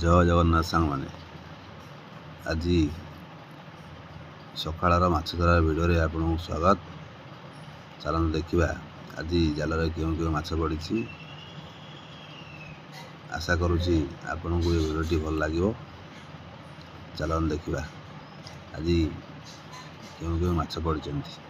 ଜୟ ଜଗନ୍ନାଥ ସାଙ୍ଗମାନେ। ଆଜି ସକାଳର ମାଛ ଧରା ଭିଡ଼ିଓରେ ଆପଣଙ୍କୁ ସ୍ୱାଗତ। ଚାଲନ୍ତୁ ଦେଖିବା ଆଜି ଜାଲରେ କେଉଁ କେଉଁ ମାଛ ପଡ଼ିଛି। ଆଶା କରୁଛି ଆପଣଙ୍କୁ ଏ ଭିଡ଼ିଓଟି ଭଲ ଲାଗିବ। ଚାଲନ୍ତୁ ଦେଖିବା ଆଜି କେଉଁ କେଉଁ ମାଛ ପଡ଼ିଛନ୍ତି।